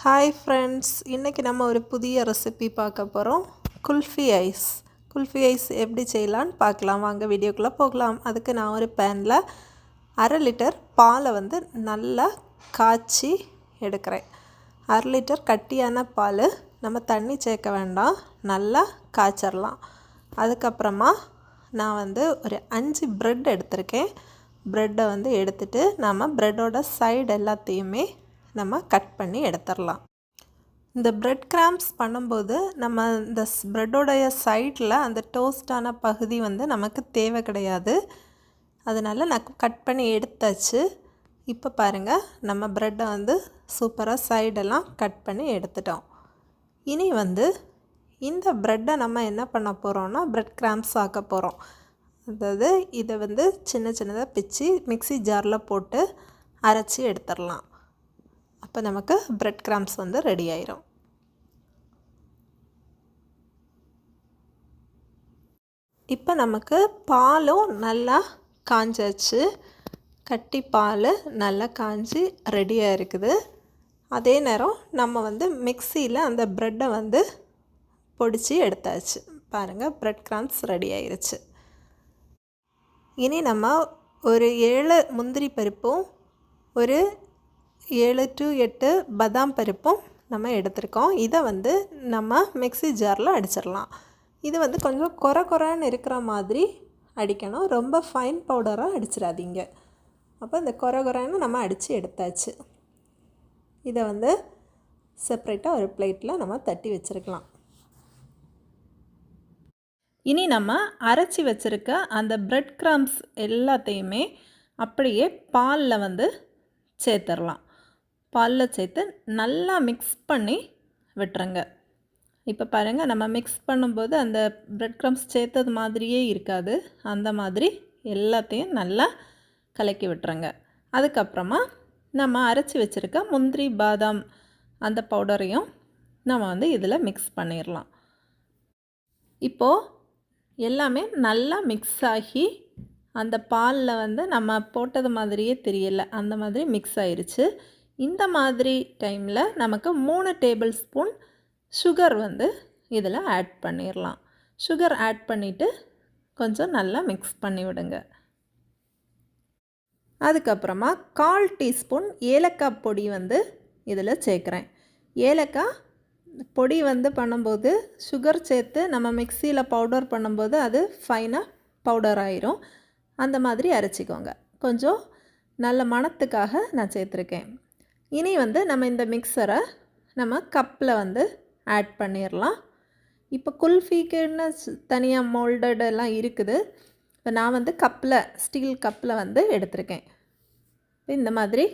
Hi friends, இன்றைக்கி நம்ம ஒரு புதிய ரெசிபி பார்க்க போகிறோம். குல்ஃபி ஐஸ். குல்ஃபி ஐஸ் எப்படி செய்யலான்னு பார்க்கலாம். வாங்க வீடியோக்குள்ளே போகலாம். அதுக்கு நான் ஒரு பேனில் 1/2 லிட்டர் பாலை நல்லா காய்ச்சி எடுக்கிறேன். 1/2 லிட்டர் கட்டியான பால், நம்ம தண்ணி சேர்க்க வேண்டாம், நல்லா காய்ச்சிடலாம். அதுக்கப்புறமா நான் ஒரு 5 ப்ரெட் எடுத்திருக்கேன். ப்ரெட்டை எடுத்துகிட்டு நம்ம ப்ரெட்டோட சைடு எல்லாத்தையுமே நம்ம கட் பண்ணி எடுத்துடலாம். இந்த ப்ரெட் கிராம்ஸ் பண்ணும்போது நம்ம இந்த ப்ரெட்டோடைய சைடில் அந்த டோஸ்டான பகுதி நமக்கு தேவை கிடையாது. அதனால் நான் கட் பண்ணி எடுத்தாச்சு. இப்போ பாருங்கள், நம்ம ப்ரெட்டை சூப்பராக சைடெல்லாம் கட் பண்ணி எடுத்துட்டோம். இனி இந்த ப்ரெட்டை நம்ம என்ன பண்ண போகிறோம்னா ப்ரெட் கிராம்ஸ் ஆக்க போகிறோம். அதாவது இதை சின்ன சின்னதாக பிச்சு மிக்ஸி ஜாரில் போட்டு அரைச்சி எடுத்துடலாம். அப்போ நமக்கு ப்ரெட் கிராம்ஸ் ரெடி ஆயிரும். இப்போ நமக்கு பாலும் நல்லா காஞ்சாச்சு. கட்டி பால் நல்லா காஞ்சி ரெடியாக இருக்குது. அதே நேரம் நம்ம மிக்சியில் அந்த ப்ரெட்டை பொடிச்சு எடுத்தாச்சு. பாருங்கள், ப்ரெட் கிராம்ஸ் ரெடி ஆயிருச்சு. இனி நம்ம ஒரு 7 முந்திரி பருப்பும் ஒரு 7 to 8 பாதாம் பருப்பும் நம்ம எடுத்திருக்கோம். இதை நம்ம மிக்ஸி ஜாரில் அடிச்சிடலாம். இது கொஞ்சம் கொரன்னு இருக்கிற மாதிரி அடிக்கணும். ரொம்ப ஃபைன் பவுடராக அடிச்சிடாதீங்க. அப்போ இந்த கொரன்னு நம்ம அடித்து எடுத்தாச்சு. இதை செப்ரேட்டாக ஒரு பிளேட்டில் நம்ம தட்டி வச்சுருக்கலாம். இனி நம்ம அரைச்சி வச்சுருக்க அந்த ப்ரெட் கிராம்ஸ் எல்லாத்தையுமே அப்படியே பாலில் சேர்த்துடலாம். பாலில் சேர்த்து நல்லா மிக்ஸ் பண்ணி விட்டுருங்க. இப்போ பாருங்கள், நம்ம மிக்ஸ் பண்ணும்போது அந்த ப்ரெட் கிரம்ஸ் சேர்த்தது மாதிரியே இருக்காது. அந்த மாதிரி எல்லாத்தையும் நல்லா கலக்கி விட்டுருங்க. அதுக்கப்புறமா நம்ம அரைச்சி வச்சுருக்க முந்திரி பாதாம் அந்த பவுடரையும் நம்ம இதில் மிக்ஸ் பண்ணிடலாம். இப்போது எல்லாமே நல்லா மிக்ஸ் ஆகி அந்த பாலில் நம்ம போட்டது மாதிரியே தெரியல, அந்த மாதிரி மிக்ஸ் ஆயிடுச்சு. இந்த மாதிரி டைமில் நமக்கு 3 டேபிள் ஸ்பூன் சுகர் இதில் ஆட் பண்ணிடலாம். சுகர் ஆட் பண்ணிவிட்டு கொஞ்சம் நல்லா மிக்ஸ் பண்ணி விடுங்க. அதுக்கப்புறமா 1/4 டீஸ்பூன் ஏலக்காய் பொடி இதில் சேர்க்குறேன். ஏலக்காய் பொடி பண்ணும்போது சுகர் சேர்த்து நம்ம மிக்சியில் பவுடர் பண்ணும்போது அது ஃபைனாக பவுடர் ஆயிரும். அந்த மாதிரி அரைச்சிக்கோங்க. கொஞ்சம் நல்ல மணத்துக்காக நான் சேர்த்துருக்கேன். இனி நம்ம இந்த மிக்சரை நம்ம கப்பில் ஆட் பண்ணிடலாம். இப்போ குல்ஃபிக்குன்னு தனியாக மோல்டடெல்லாம் இருக்குது. இப்போ நான் கப்பில், ஸ்டீல் கப்பில் எடுத்திருக்கேன். இந்த மாதிரி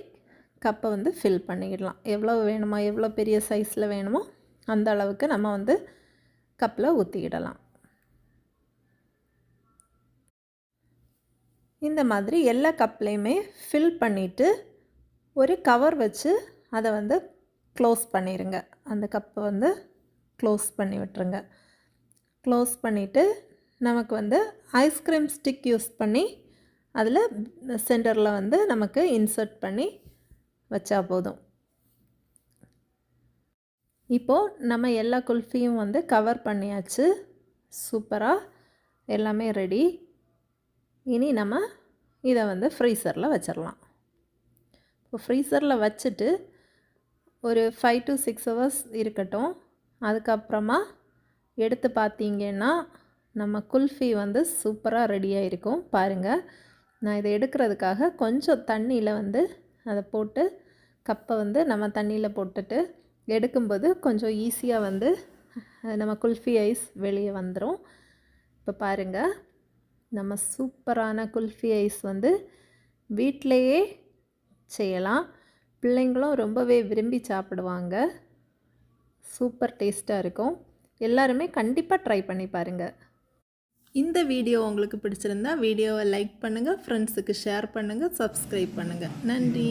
கப்பை ஃபில் பண்ணிடலாம். எவ்வளோ வேணுமோ, எவ்வளோ பெரிய சைஸில் வேணுமோ அந்த அளவுக்கு நம்ம கப்பில் ஊற்றிக்கிடலாம். இந்த மாதிரி எல்லா கப்லேயுமே ஃபில் பண்ணிவிட்டு ஒரு கவர் வச்சு அதை க்ளோஸ் பண்ணிடுங்க. அந்த கப்பை க்ளோஸ் பண்ணி விட்டுருங்க. க்ளோஸ் பண்ணிவிட்டு நமக்கு ஐஸ்கிரீம் ஸ்டிக் யூஸ் பண்ணி அதில் சென்டரில் நமக்கு இன்சர்ட் பண்ணி வச்சா போதும். இப்போது நம்ம எல்லா குல்ஃபியும் கவர் பண்ணியாச்சு. சூப்பராக எல்லாமே ரெடி. இனி நம்ம இதை ஃப்ரீசரில் வச்சிடலாம். இப்போ ஃப்ரீசரில் வச்சுட்டு ஒரு 5 to 6 hours இருக்கட்டும். அதுக்கப்புறமா எடுத்து பார்த்தீங்கன்னா நம்ம குல்ஃபி சூப்பராக ரெடியாக இருக்கும். பாருங்கள், நான் இதை எடுக்கிறதுக்காக கொஞ்சம் தண்ணியில் அதை போட்டு கப்பை நம்ம தண்ணியில் போட்டுட்டு எடுக்கும்போது கொஞ்சம் ஈஸியாக நம்ம குல்ஃபி ஐஸ் வெளியே வந்துடும். இப்போ பாருங்கள், நம்ம சூப்பரான குல்ஃபி ஐஸ் வீட்டிலையே செய்யலாம். பிள்ளைங்களும் ரொம்பவே விரும்பி சாப்பிடுவாங்க. சூப்பர் டேஸ்ட்டாக இருக்கும். எல்லாருமே கண்டிப்பாக ட்ரை பண்ணி பாருங்கள். இந்த வீடியோ உங்களுக்கு பிடிச்சிருந்தா வீடியோவை லைக் பண்ணுங்கள், ஃப்ரெண்ட்ஸுக்கு ஷேர் பண்ணுங்கள், சப்ஸ்கிரைப் பண்ணுங்கள். நன்றி.